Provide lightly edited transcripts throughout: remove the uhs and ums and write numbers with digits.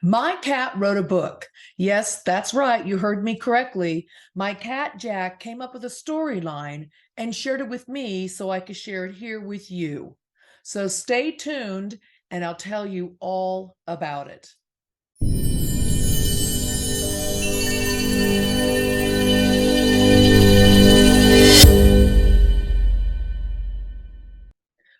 My cat wrote a book. Yes, that's right. You heard me correctly. My cat Jack came up with a storyline and shared it with me so I could share it here with you. So stay tuned and I'll tell you all about it.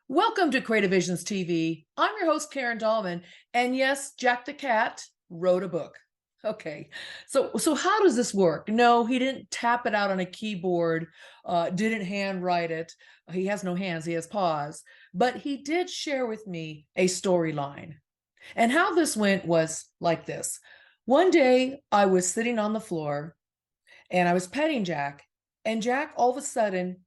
Welcome to Creative Visions TV. I'm your host, Karen Dahlman. And yes, Jack the cat wrote a book. Okay, so how does this work? No, he didn't tap it out on a keyboard, didn't handwrite it. He has no hands, he has paws. But he did share with me a storyline. And how this went was like this. One day I was sitting on the floor and I was petting Jack, and Jack all of a sudden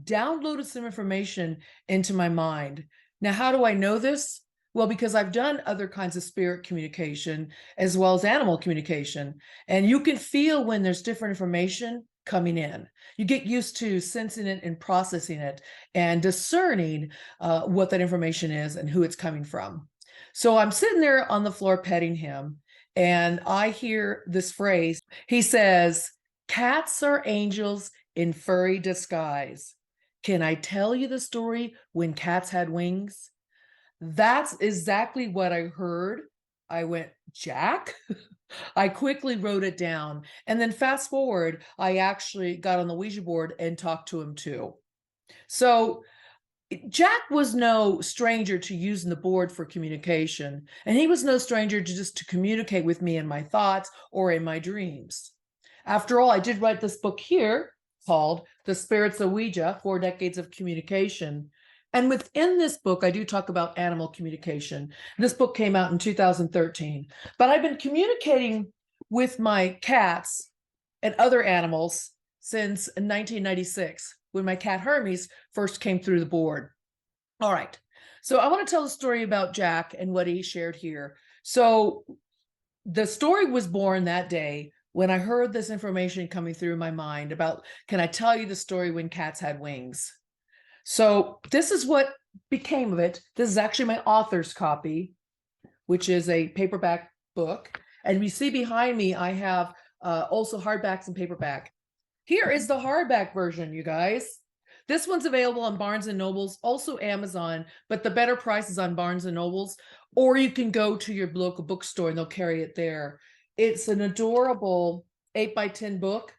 downloaded some information into my mind. Now, how do I know this? Well, because I've done other kinds of spirit communication as well as animal communication, and you can feel when there's different information coming in. You get used to sensing it and processing it and discerning what that information is and who it's coming from. So I'm sitting there on the floor petting him, and I hear this phrase. He says, "Cats are angels in furry disguise. Can I tell you the story when cats had wings?" That's exactly what I heard. I went, "Jack?" I quickly wrote it down. And then fast forward, I actually got on the Ouija board and talked to him too. So Jack was no stranger to using the board for communication, and he was no stranger to just to communicate with me in my thoughts or in my dreams. After all, I did write this book here called The Spirits of Ouija, 4 Decades of Communication. And within this book, I do talk about animal communication. This book came out in 2013, but I've been communicating with my cats and other animals since 1996, when my cat Hermes first came through the board. All right. So I want to tell a story about Jack and what he shared here. So the story was born that day when I heard this information coming through my mind about, can I tell you the story when cats had wings? So this is what became of it. This is actually my author's copy, which is a paperback book. And you see behind me, I have also hardbacks and paperback. Here is the hardback version, you guys. This one's available on Barnes and Nobles, also Amazon, but the better price is on Barnes and Nobles, or you can go to your local bookstore and they'll carry it there. It's an adorable 8x10 book,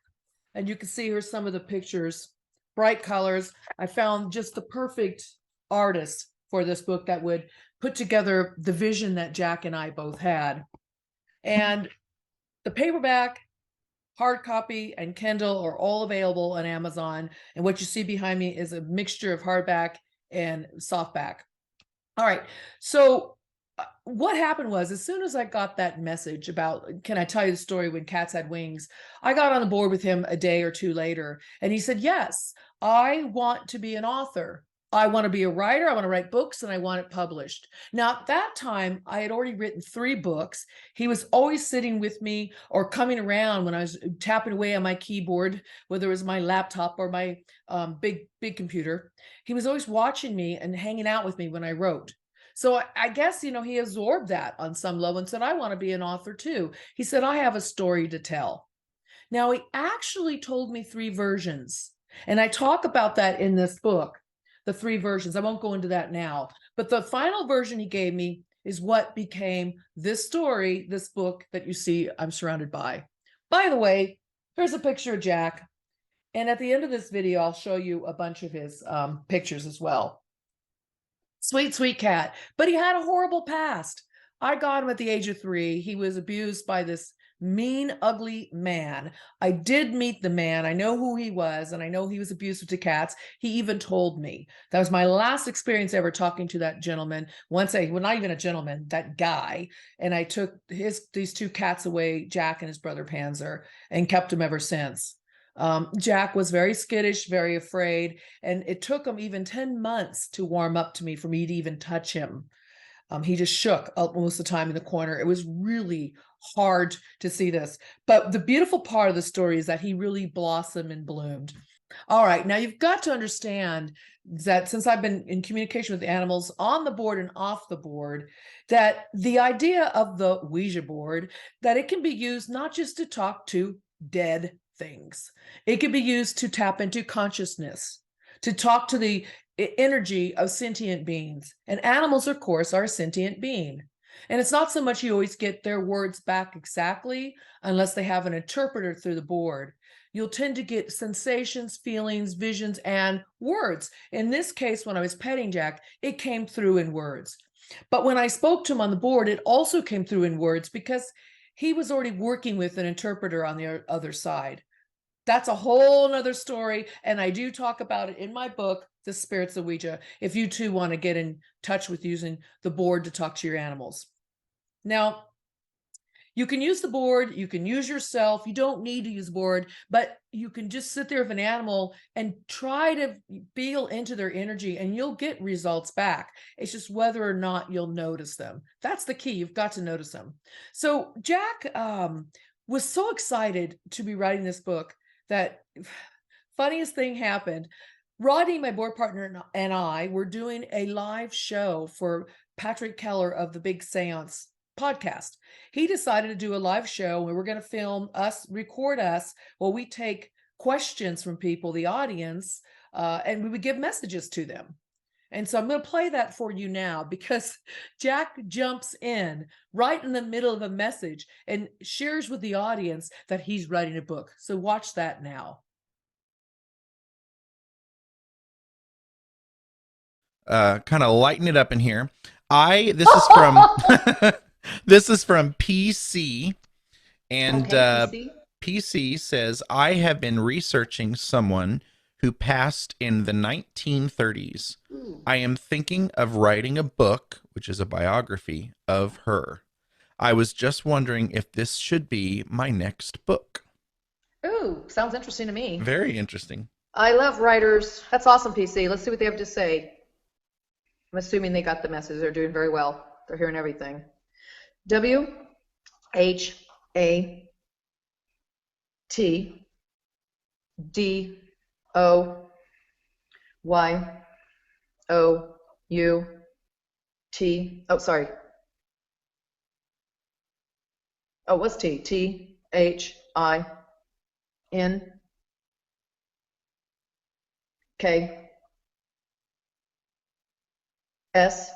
and you can see here some of the pictures, bright colors. I found just the perfect artist for this book that would put together the vision that Jack and I both had. And the paperback, hard copy, and Kindle are all available on Amazon. And what you see behind me is a mixture of hardback and softback. All right. So what happened was, as soon as I got that message about, can I tell you the story when cats had wings, I got on the board with him a day or two later, and he said, yes, I want to be an author. I want to be a writer. I want to write books, and I want it published. Now, at that time, I had already written 3 books. He was always sitting with me or coming around when I was tapping away on my keyboard, whether it was my laptop or my big computer. He was always watching me and hanging out with me when I wrote. So I guess, he absorbed that on some level and said, I want to be an author too. He said, I have a story to tell. Now, he actually told me 3 versions, and I talk about that in this book, the 3 versions. I won't go into that now, but the final version he gave me is what became this story, this book that you see I'm surrounded by. By the way, here's a picture of Jack. And at the end of this video, I'll show you a bunch of his pictures as well. Sweet, sweet cat. But he had a horrible past. I got him at the age of 3. He was abused by this mean, ugly man. I did meet the man. I know who he was, and I know he was abusive to cats. He even told me. That was my last experience ever talking to that gentleman. Well, not even a gentleman, that guy. And I took these 2 cats away, Jack and his brother Panzer, and kept him ever since. Jack was very skittish, very afraid, and it took him even 10 months to warm up to me for me to even touch him. He just shook most of the time in the corner. It was really hard to see this. But the beautiful part of the story is that he really blossomed and bloomed. All right. Now you've got to understand that since I've been in communication with animals on the board and off the board, that the idea of the Ouija board, that it can be used not just to talk to dead things. It can be used to tap into consciousness, to talk to the energy of sentient beings. And animals, of course, are a sentient being. And it's not so much you always get their words back exactly unless they have an interpreter through the board. You'll tend to get sensations, feelings, visions, and words. In this case, when I was petting Jack, it came through in words. But when I spoke to him on the board, it also came through in words because he was already working with an interpreter on the other side. That's a whole nother story. And I do talk about it in my book, The Spirits of Ouija, if you too want to get in touch with using the board to talk to your animals. Now, you can use the board, you can use yourself. You don't need to use the board, but you can just sit there with an animal and try to feel into their energy and you'll get results back. It's just whether or not you'll notice them. That's the key. You've got to notice them. So Jack was so excited to be writing this book that funniest thing happened. Rodney, my board partner, and I were doing a live show for Patrick Keller of the Big Seance podcast. He decided to do a live show. We were going to film us, record us while we take questions from people, the audience, and we would give messages to them. And so I'm going to play that for you now because Jack jumps in right in the middle of a message and shares with the audience that he's writing a book. So watch that now. Kind of lighten it up in here. This is from this is from PC, and Okay, PC says, I have been researching someone who passed in the 1930s. Ooh. I am thinking of writing a book, which is a biography of her. I was just wondering if this should be my next book. Ooh, sounds interesting to me. Very interesting. I love writers. That's awesome, PC. Let's see what they have to say. I'm assuming they got the message. They're doing very well. They're hearing everything. W H A T D O Y O U T. Oh, sorry. Oh, what's T? T H I N K S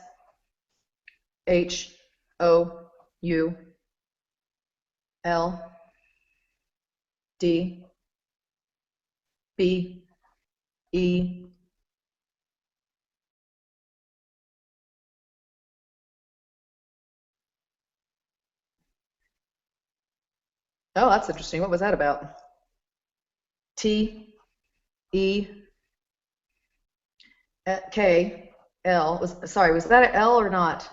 H O U L D B E Oh, that's interesting. What was that about? T E K L. Sorry, was that an L or not?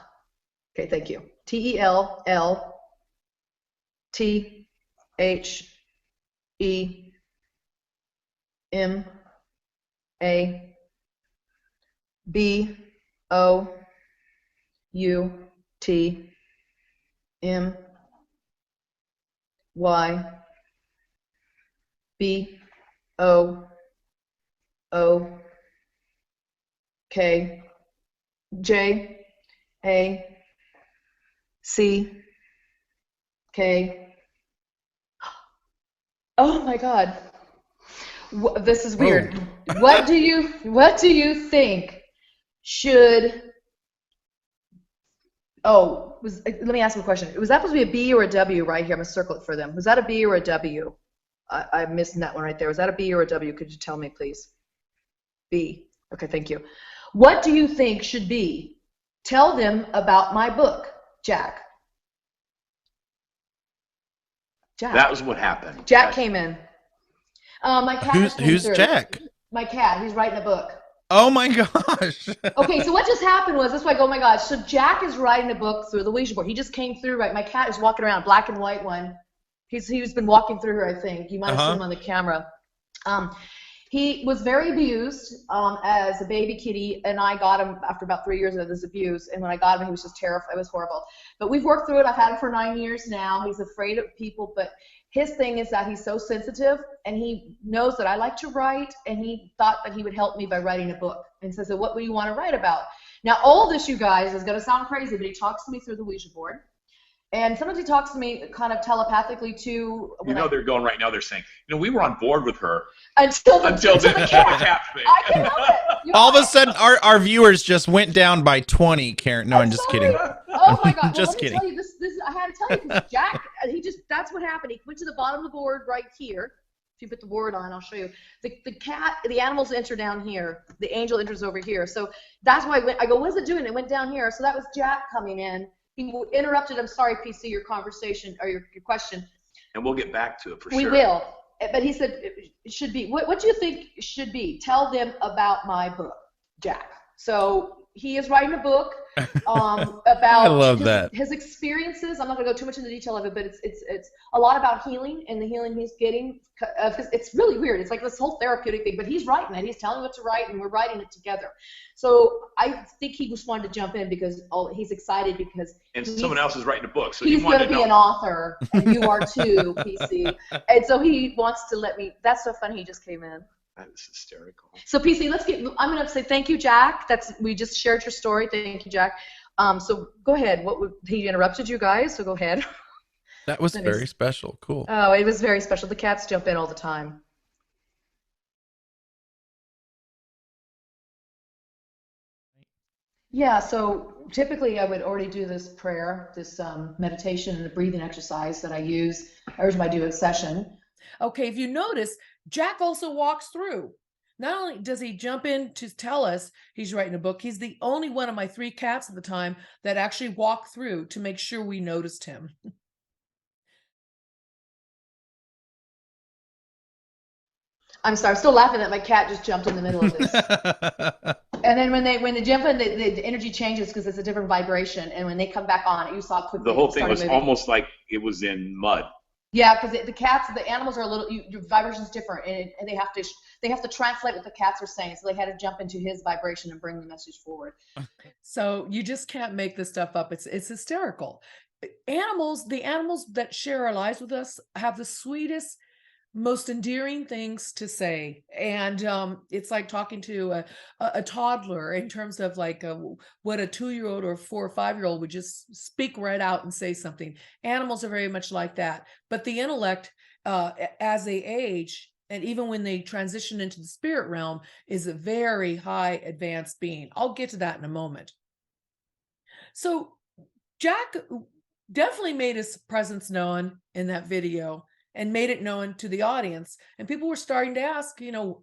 Okay, thank you. T E L L T H E M A B O U T M Y B O O K J A C K. Oh my God. This is weird. Whoa. What do you think should let me ask you a question. Was that supposed to be a B or a W right here? I'm gonna circle it for them. Was that a B or a W? I missed that one right there. Was that a B or a W? Could you tell me, please? B. Okay, thank you. What do you think should be? Tell them about my book, Jack. Jack. That was what happened. Jack came in. My cat. Who's Jack? My cat. He's writing a book. Oh my gosh. Okay, so what just happened was, that's why I go, oh my gosh. So Jack is writing a book through the Ouija board. He just came through, right? My cat is walking around, black and white one. He's been walking through her, I think. You might have seen him on the camera. He was very abused as a baby kitty, and I got him after about 3 years of this abuse. And when I got him, he was just terrified. It was horrible. But we've worked through it. I've had him for 9 years now. He's afraid of people, but his thing is that he's so sensitive, and he knows that I like to write, and he thought that he would help me by writing a book. And so, what do you want to write about? Now, all this, you guys, is going to sound crazy, but he talks to me through the Ouija board. And sometimes he talks to me kind of telepathically too. They're going right now. They're saying, we were on board with her until the cat thing. I can help it. All of a sudden, our viewers just went down by 20. Karen, no, I'm just kidding. Oh my God! Just kidding. Tell you, this I had to tell you because Jack, that's what happened. He went to the bottom of the board right here. If you put the board on, I'll show you. The animals enter down here. The angel enters over here. So that's why I go, what's it doing? It went down here. So that was Jack coming in. He interrupted. I'm sorry, PC, your conversation or your question. And we'll get back to it for sure. We will. But he said it should be. What do you think it should be? Tell them about my book, Jack. So he is writing a book about I love that. His experiences. I'm not going to go too much into detail of it, but it's a lot about healing and the healing he's getting. It's really weird. It's like this whole therapeutic thing, but he's writing it. He's telling me what to write, and we're writing it together. So I think he just wanted to jump in because he's excited because someone else is writing a book. So he's going to be an author, and you are too, PC. And so he wants to let me. That's so funny. He just came in. That is hysterical. So PC, I'm going to say thank you, Jack. We just shared your story. Thank you, Jack. So go ahead. He interrupted you guys, so go ahead. That was very special. Cool. Oh, it was very special. The cats jump in all the time. Yeah, so typically I would already do this prayer, this meditation and the breathing exercise that I use every time I do a session. Okay, if you notice, Jack also walks through. Not only does he jump in to tell us he's writing a book, he's the only one of my 3 cats at the time that actually walked through to make sure we noticed him. I'm sorry, I'm still laughing that my cat just jumped in the middle of this. And then when they jump in, the energy changes because it's a different vibration. And when they come back on, you saw quickly. The whole thing was almost like it was in mud. Yeah, because the animals are a little, your vibration's different, and they have to translate what the cats are saying. So they had to jump into his vibration and bring the message forward. So you just can't make this stuff up. It's hysterical. The animals that share our lives with us have the sweetest, most endearing things to say, and it's like talking to a toddler in terms of like what a 2-year-old or a 4 or 5-year-old would just speak right out and say something. Animals are very much like that, but the intellect, as they age, and even when they transition into the spirit realm, is a very high advanced being. I'll get to that in a moment. So Jack definitely made his presence known in that video and made it known to the audience. And people were starting to ask,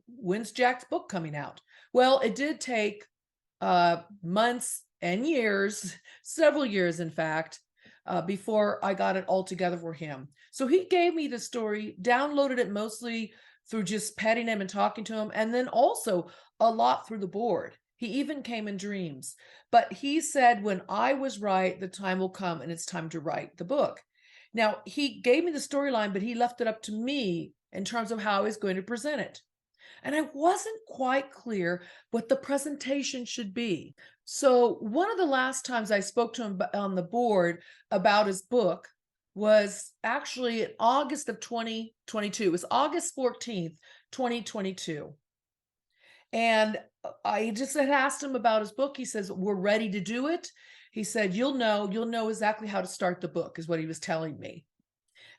when's Jack's book coming out? Well, it did take months and years, several years, in fact, before I got it all together for him. So he gave me the story, downloaded it mostly through just petting him and talking to him, and then also a lot through the board. He even came in dreams. But he said, when I was right, the time will come and it's time to write the book. Now, he gave me the storyline, but he left it up to me in terms of how I was going to present it. And I wasn't quite clear what the presentation should be. So one of the last times I spoke to him on the board about his book was actually in August of 2022. It was August 14th, 2022. And I just had asked him about his book. He says, we're ready to do it. He said, you'll know exactly how to start the book, is what he was telling me.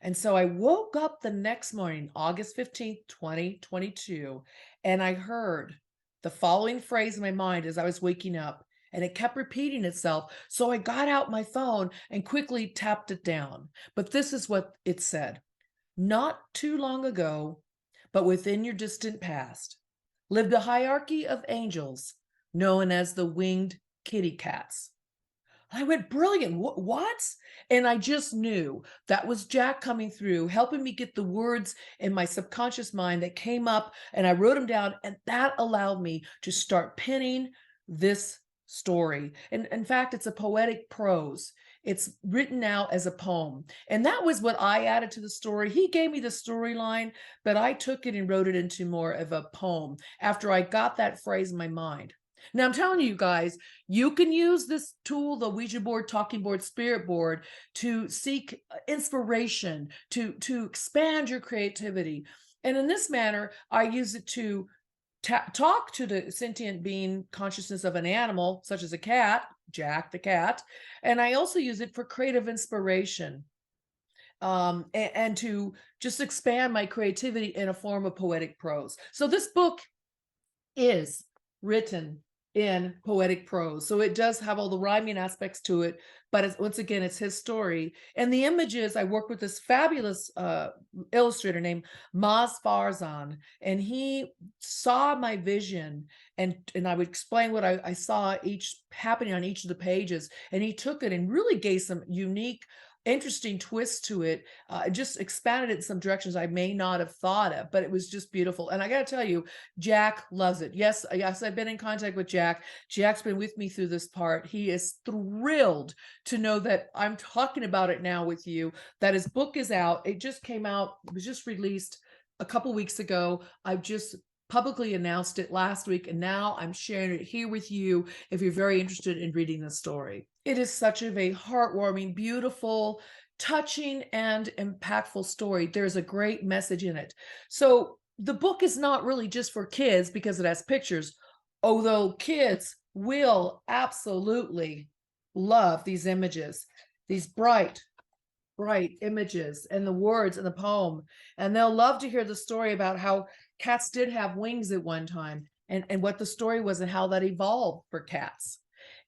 And so I woke up the next morning, August 15th, 2022, and I heard the following phrase in my mind as I was waking up, and it kept repeating itself. So I got out my phone and quickly tapped it down. But this is what it said. Not too long ago, but within your distant past, lived a hierarchy of angels known as the winged kitty cats. I went, brilliant. What? And I just knew that was Jack coming through, helping me get the words in my subconscious mind that came up, and I wrote them down, and that allowed me to start penning this story. And in fact, it's a poetic prose. It's written out as a poem. And that was what I added to the story. He gave me the storyline, but I took it and wrote it into more of a poem after I got that phrase in my mind. Now, I'm telling you guys, you can use this tool, the Ouija board, talking board, spirit board, to seek inspiration, to expand your creativity. And in this manner, I use it to talk to the sentient being consciousness of an animal, such as a cat, Jack the cat. And I also use it for creative inspiration, and to just expand my creativity in a form of poetic prose. So this book is written in poetic prose. So it does have all the rhyming aspects to it, but once again, it's his story. And the images, I work with this fabulous illustrator named Maz Farzan, and he saw my vision, and I would explain what I saw each happening on each of the pages, and he took it and really gave some unique, interesting twists to it, just expanded it in some directions I may not have thought of, but it was just beautiful. And I got to tell you, Jack loves it. Yes, I've been in contact with Jack. Jack's been with me through this part. He is thrilled to know that I'm talking about it now with you, that his book is out. It just came out, it was just released a couple weeks ago. I've just publicly announced it last week, and now I'm sharing it here with you if you're very interested in reading the story. It is such a heartwarming, beautiful, touching, and impactful story. There's a great message in it. So the book is not really just for kids because it has pictures, although kids will absolutely love these images, these bright images and the words in the poem. And they'll love to hear the story about how cats did have wings at one time, and what the story was and how that evolved for cats.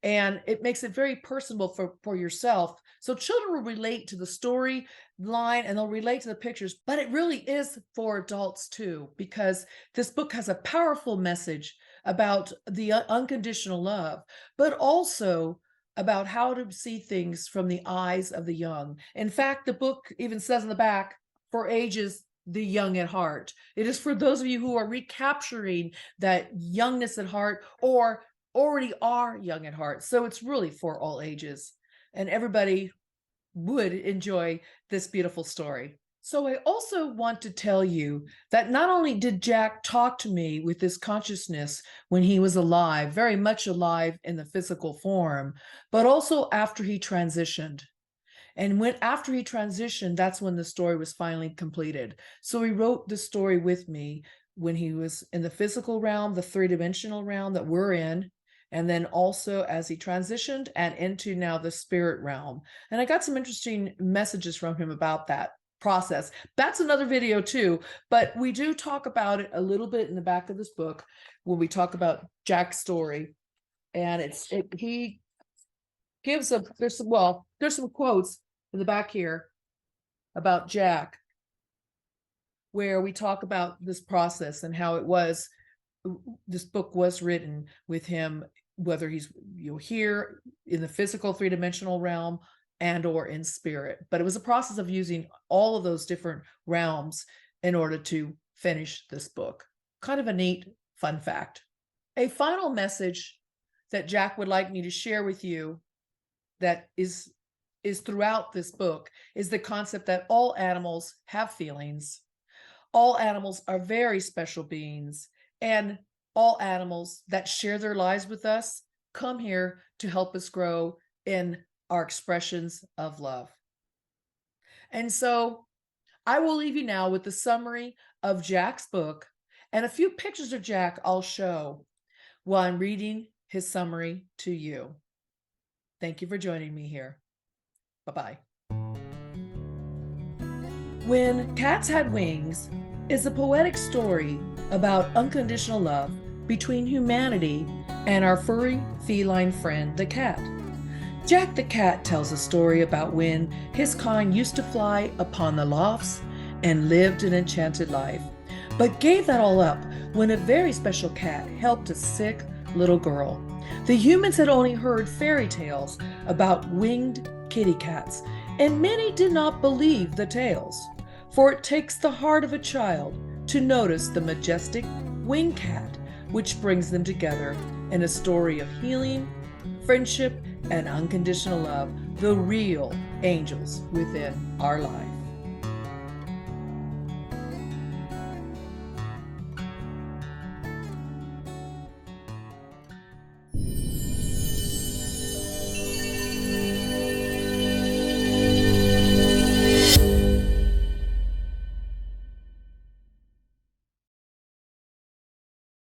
And it makes it very personable for yourself. So children will relate to the story line and they'll relate to the pictures, but it really is for adults too, because this book has a powerful message about the unconditional love, but also about how to see things from the eyes of the young. In fact, the book even says in the back, for ages the young at heart. It is for those of you who are recapturing that youngness at heart or already are young at heart. So it's really for all ages, and everybody would enjoy this beautiful story. So I also want to tell you that not only did Jack talk to me with this consciousness when he was alive, very much alive in the physical form, but also after he transitioned. And after he transitioned, that's when the story was finally completed. So he wrote the story with me when he was in the physical realm, the three-dimensional realm that we're in, and then also as he transitioned and into now the spirit realm. And I got some interesting messages from him about that process. That's another video too, but we do talk about it a little bit in the back of this book when we talk about Jack's story. And he gives there's some quotes in the back here about Jack, where we talk about this process and how this book was written with him, whether he's here in the physical three-dimensional realm and or in spirit. But it was a process of using all of those different realms in order to finish this book. Kind of a neat fun fact. A final message that Jack would like me to share with you that is throughout this book is the concept that all animals have feelings. All animals are very special beings, and all animals that share their lives with us come here to help us grow in our expressions of love. And so I will leave you now with the summary of Jack's book and a few pictures of Jack I'll show while I'm reading his summary to you. Thank you for joining me here. Bye-bye. When Cats Had Wings is a poetic story about unconditional love between humanity and our furry feline friend, the cat. Jack the cat tells a story about when his kind used to fly upon the lofts and lived an enchanted life, but gave that all up when a very special cat helped a sick little girl. The humans had only heard fairy tales about winged kitty cats, and many did not believe the tales, for it takes the heart of a child to notice the majestic winged cat which brings them together in a story of healing, friendship, and unconditional love the real angels within our lives.